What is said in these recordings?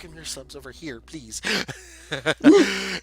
welcome your subs over here, please.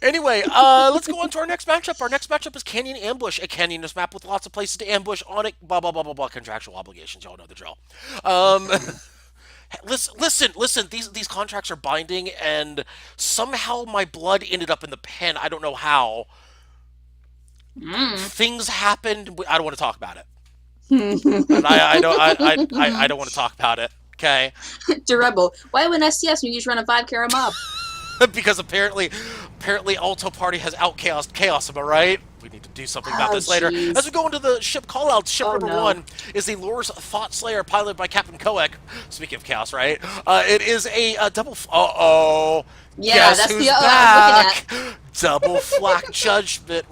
Anyway, let's go on to our next matchup. Our next matchup is Canyon Ambush, a canyonous map with lots of places to ambush on it. Blah blah blah blah blah. Contractual obligations, y'all know the drill. Um, listen. These contracts are binding, and somehow my blood ended up in the pen. I don't know how. Mm. Things happened. I don't want to talk about it. And I don't want to talk about it. Okay. To Rebel. Why win SCS when you just run a 5 mob? Because apparently Alto Party has out chaos. Am I right? We need to do something about Oh, this later. As we jeez. go into the ship callouts, ship Oh, number no. one is the Lore's Thought Slayer, piloted by Captain Koek. Speaking of chaos, right? It is a double. Uh-oh. Yeah, Guess that's the who's I was looking at. back? Double flak judgment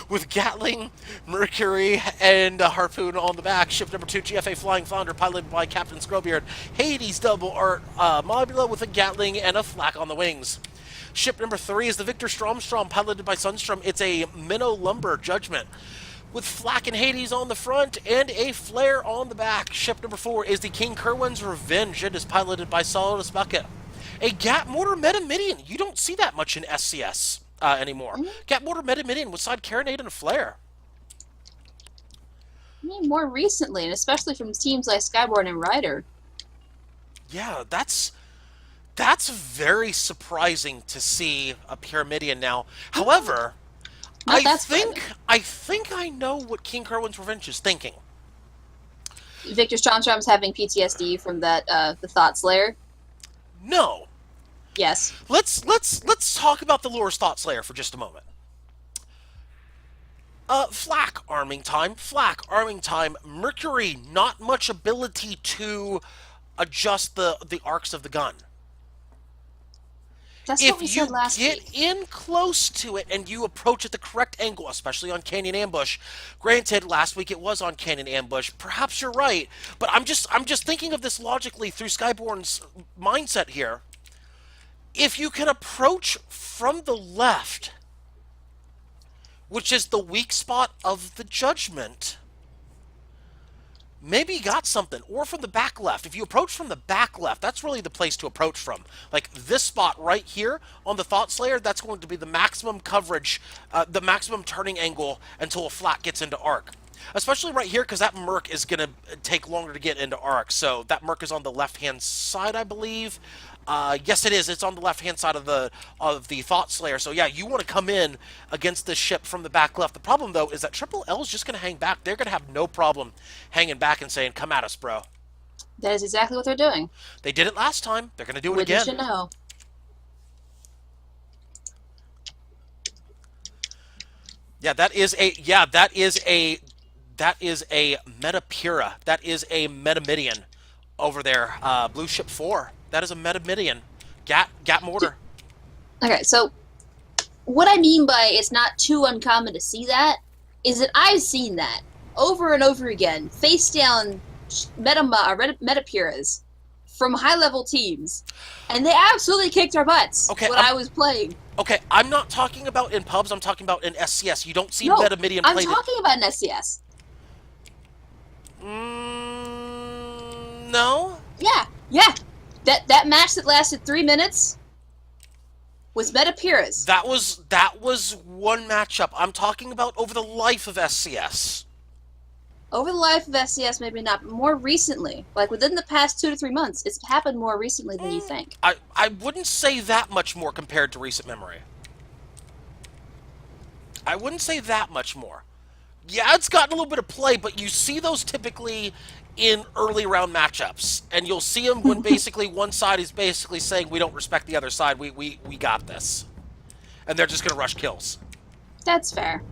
with Gatling, Mercury, and Harpoon on the back. Ship number two, GFA Flying Flounder, piloted by Captain Scrowbeard. Hades double art Mobula with a Gatling and a flak on the wings. Ship number three is the Victor Stromstrom, piloted by Sunstrom. It's a Minnow Lumber Judgment with Flak and Hades on the front and a Flare on the back. Ship number four is the King Kerwin's Revenge. It is piloted by Solidus Bucket. A Gat Mortar Metamidian. You don't see that much in SCS anymore. Mm, Gat Mortar Metamidian with side Carronade and a Flare. I mean, more recently, and especially from teams like Skyborne and Ryder. Yeah, that's very surprising to see a Pyramidian now. However, Not that surprising. I think I know what King Kerwin's Revenge is thinking. Victor Stromstrom's having PTSD from that the Thought Slayer. No. Yes. Let's talk about the Lore's Thought Slayer for just a moment. Flak arming time. Flak arming time. Mercury, not much ability to adjust the arcs of the gun. That's what we If said you last get week. in close to it and you approach at the correct angle, especially on Canyon Ambush, granted, last week it was on Canyon Ambush. Perhaps you're right, but I'm just thinking of this logically through Skyborne's mindset here. If you can approach from the left, which is the weak spot of the judgment, maybe you got something. Or from the back left. If you approach from the back left, that's really the place to approach from. Like this spot right here on the Thought Slayer, that's going to be the maximum coverage, the maximum turning angle until a flat gets into arc. Especially right here, because that Merc is going to take longer to get into arc. So that Merc is on the left-hand side, I believe. Yes, it is. It's on the left-hand side of the Thought Slayer. So yeah, you want to come in against this ship from the back left. The problem though is that Triple L is just going to hang back. They're going to have no problem hanging back and saying, "Come at us, bro." That is exactly what they're doing. They did it last time. They're going to do it Wouldn't again. you know? Yeah, that is a Metapura. That is a Metamidian over there. Blue Ship 4. That is a Metamidian. Gat Mortar. Okay, so what I mean by it's not too uncommon to see that is that I've seen that over and over again, face down Metapuras from high level teams, and they absolutely kicked our butts Okay, when I was playing. okay. I'm not talking about in pubs. I'm talking about in SCS. You don't see No, Metamidian I'm played. talking about an SCS. No. Yeah, yeah. That match that lasted 3 minutes was Metapuras. That was one matchup. I'm talking about over the life of SCS. Over the life of SCS, maybe not, but more recently, like within the past 2 to 3 months, it's happened more recently than you think. I wouldn't say that much more compared to recent memory. I wouldn't say that much more. Yeah, it's gotten a little bit of play, but you see those typically in early round matchups, and you'll see them when basically one side is basically saying we don't respect the other side. We got this, and they're just gonna rush kills. That's fair.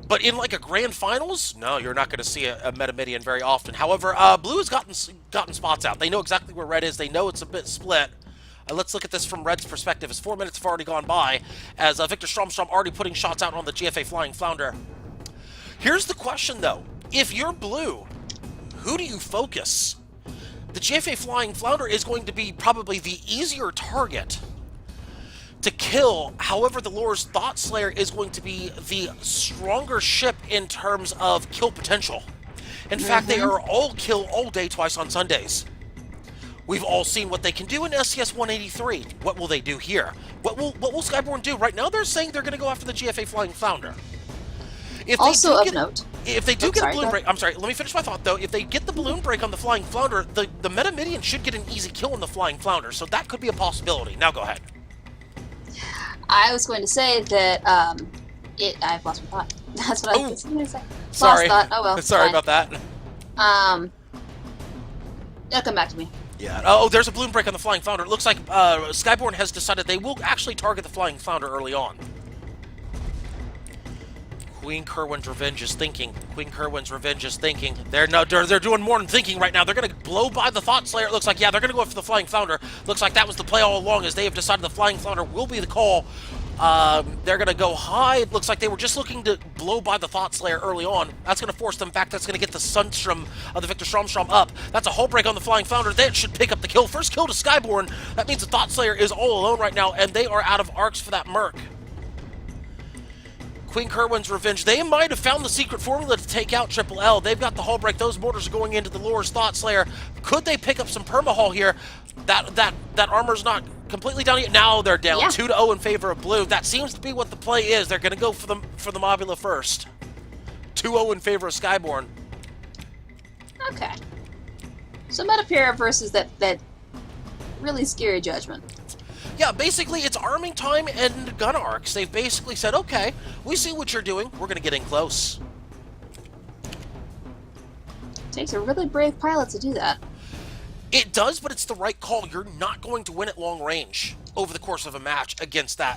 But in like a grand finals, no, you're not going to see a Metamidian very often. However, Blue has gotten spots out. They know exactly where Red is. They know it's a bit split. Let's look at this from Red's perspective. As 4 minutes have already gone by, as Victor Stromstrom already putting shots out on the GFA Flying Flounder. Here's the question, though. If you're Blue, who do you focus? The GFA Flying Flounder is going to be probably the easier target to kill. However, the Lore's Thought Slayer is going to be the stronger ship in terms of kill potential. In fact, they are all kill all day, twice on Sundays. We've all seen what they can do in SCS 183. What will they do here? What will Skyborne do? Right now they're saying they're going to go after the GFA Flying Flounder. If Also they of get, note. if they do Oh, get sorry, a go balloon ahead. break, I'm sorry, let me finish my thought though. If they get the balloon break on the Flying Flounder, the Metamidian should get an easy kill on the Flying Flounder, so that could be a possibility. Now go ahead. I was going to say that I've lost my thought. That's what I was going to say. Sorry. Lost thought. Oh well. Sorry fine. about that. It'll come back to me. Yeah. Oh, there's a balloon break on the Flying Flounder. It looks like Skyborne has decided they will actually target the Flying Flounder early on. Queen Kerwin's Revenge is thinking. Queen Kerwin's Revenge is thinking. They're doing more than thinking right now. They're going to blow by the Thought Slayer. It looks like, yeah, they're going to go after the Flying Flounder. Looks like that was the play all along, as they have decided the Flying Flounder will be the call. They're going to go high. It looks like they were just looking to blow by the Thought Slayer early on. That's going to force them back. That's going to get the Sunstrom of the Victor Stromstrom up. That's a hull break on the Flying Flounder. That should pick up the kill. First kill to Skyborne. That means the Thought Slayer is all alone right now, and they are out of arcs for that Merc. Queen Kerwin's Revenge. They might have found the secret formula to take out Triple L. They've got the hull break. Those mortars are going into the Lore's Thought Slayer. Could they pick up some perma-hull here? That armor's not completely down yet. Now they're down 2-0 in favor of blue. That seems to be what the play is. They're going to go for the Mobula first. 2-0 in favor of Skyborne. Okay. So Metapira versus that really scary judgment. Yeah, basically it's arming time and gun arcs. They've basically said, okay, we see what you're doing. We're going to get in close. Takes a really brave pilot to do that. It does, but it's the right call. You're not going to win at long range over the course of a match against a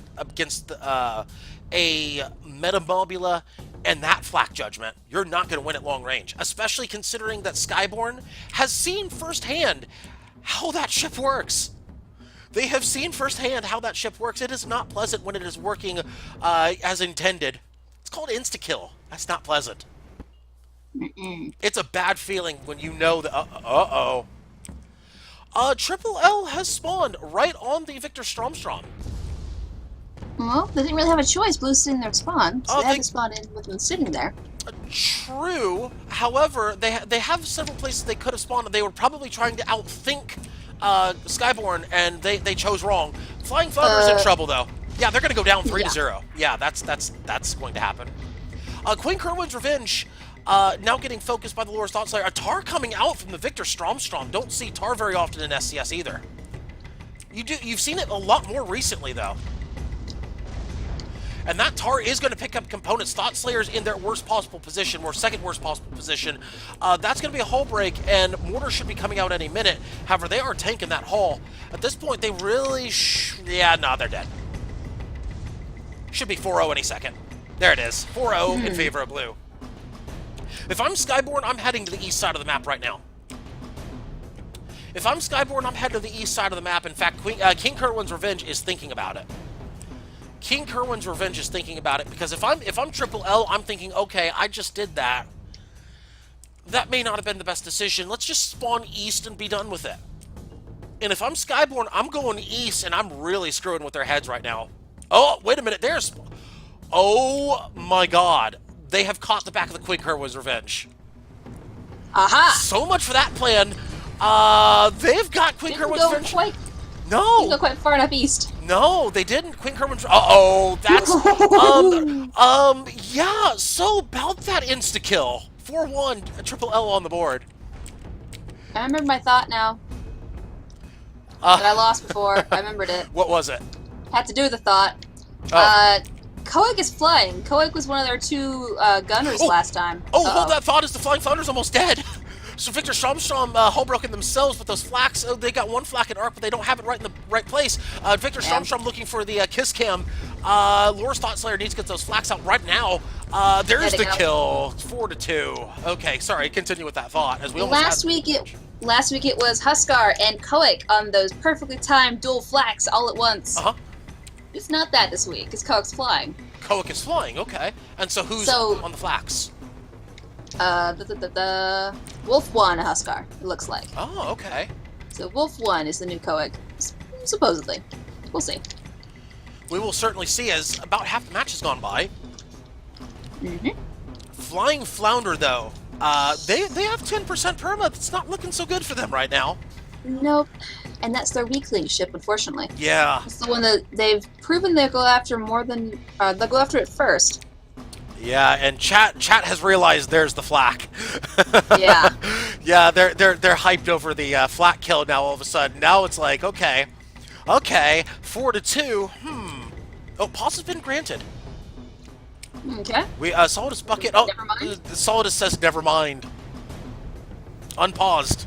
Metamobula and that flak judgment. You're not going to win at long range, especially considering that Skyborne has seen firsthand how that ship works. They have seen firsthand how that ship works. It is not pleasant when it is working as intended. It's called insta-kill. That's not pleasant. It's a bad feeling when you know that, uh-oh. Triple L has spawned right on the Victor Stromstrom. Well, they didn't really have a choice. Blue's sitting there to spawn, so they had to spawn in with them sitting there. True. However, they have several places they could have spawned, and they were probably trying to outthink Skyborne, and they chose wrong. Flying Flounder's in trouble, though. Yeah, they're going to go down 3-0. Yeah, that's going to happen. Queen Kerwin's Revenge now getting focused by the Lore's Thought Slayer. A Tar coming out from the Victor Stromstrom. Don't see Tar very often in SCS either. You've seen it a lot more recently, though. And that Tar is going to pick up components. Thought Slayer's in their worst possible position, or second worst possible position. That's going to be a hull break, and Mortar should be coming out any minute. However, they are tanking that hull. At this point, they really they're dead. Should be 4-0 any second. There it is. 4-0 in favor of blue. If I'm Skyborne, I'm heading to the east side of the map right now. If I'm Skyborne, I'm heading to the east side of the map. In fact, King Kerwin's Revenge is thinking about it. King Kerwin's Revenge is thinking about it, because if I'm Triple L, I'm thinking, okay, I just did that. That may not have been the best decision. Let's just spawn east and be done with it. And if I'm Skyborne, I'm going east, and I'm really screwing with their heads right now. Oh, wait a minute. Oh, my God. They have caught the back of the Queen Kerwin's Revenge. Aha! So much for that plan. They've got Queen Kerwin's Revenge. No. Didn't go quite far enough east. No, they didn't. Queen Kerwin's... Uh-oh, that's... yeah, so about that insta-kill. 4-1, Triple L on the board. I remember my thought now. That I lost before. I remembered it. What was it? Had to do with the thought. Koic is flying. Koic was one of their two gunners last time. Oh, hold that thought, as the Flying Founder's almost dead. So Victor Stromstrom hull broken themselves with those flaks. They got one flak in arc, but they don't have it right in the right place. Victor Stromstrom looking for the kiss cam. Lore's Thought Slayer needs to get those flaks out right now. There's the kill. 4-2. Okay, sorry. Continue with that thought. As we last week it was Huskar and Koic on those perfectly timed dual flaks all at once. It's not that this week, because Koic's flying. Koic is flying, okay. And so who's on the flaks? Wolf 1 Huskar, it looks like. Oh, okay. So Wolf 1 is the new Koic, supposedly. We'll see. We will certainly see, as about half the match has gone by. Flying Flounder, though, they have 10% perma. It's not looking so good for them right now. Nope. And that's their weakling ship, unfortunately. Yeah. It's the one that they've proven they'll go after more than... they'll go after it first. Yeah, and chat has realized there's the flak. Yeah. Yeah, they're hyped over the flak kill now. All of a sudden, now it's like, okay, 4-2. Oh, pause has been granted. Okay. We Solidus bucket. Oh, Never mind. Solidus says never mind. Unpaused.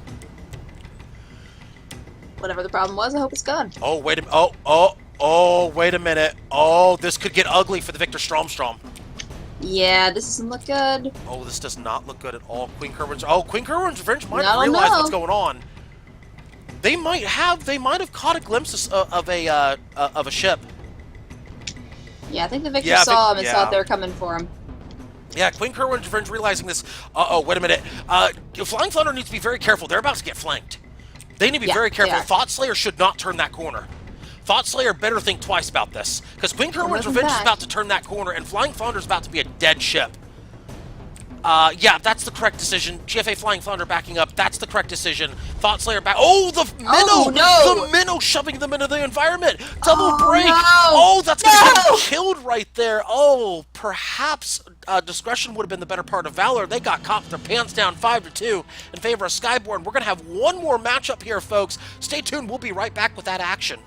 Whatever the problem was, I hope it's gone. Oh wait a wait a minute. Oh, this could get ugly for the Victor Stromstrom. Yeah, this doesn't look good. Oh, this does not look good at all. Queen Kerwin's Revenge might I have don't realized know. what's going on. They might have caught a glimpse of a ship. Yeah, I think the Victor Yeah, saw him and yeah. thought they were coming for him. Yeah, Queen Kerwin's Revenge realizing this. Wait a minute. Flying Thunder needs to be very careful. They're about to get flanked. They need to be very careful. they are. Thought Slayer should not turn that corner. Thought Slayer better think twice about this, because Queen Kerwin's Welcome Revenge is back. about to turn that corner, and Flying Flounder's about to be a dead ship. Yeah, that's the correct decision. GFA Flying Flounder backing up. That's the correct decision. Thought Slayer back. Oh, the minnow! Oh, no! The minnow shoving them into the environment. Double Oh, break. no! Oh, that's gonna get No! him killed right there. Oh, perhaps discretion would have been the better part of valor. They got caught with their pants down, 5-2 in favor of Skyborne. We're gonna have one more matchup here, folks. Stay tuned. We'll be right back with that action.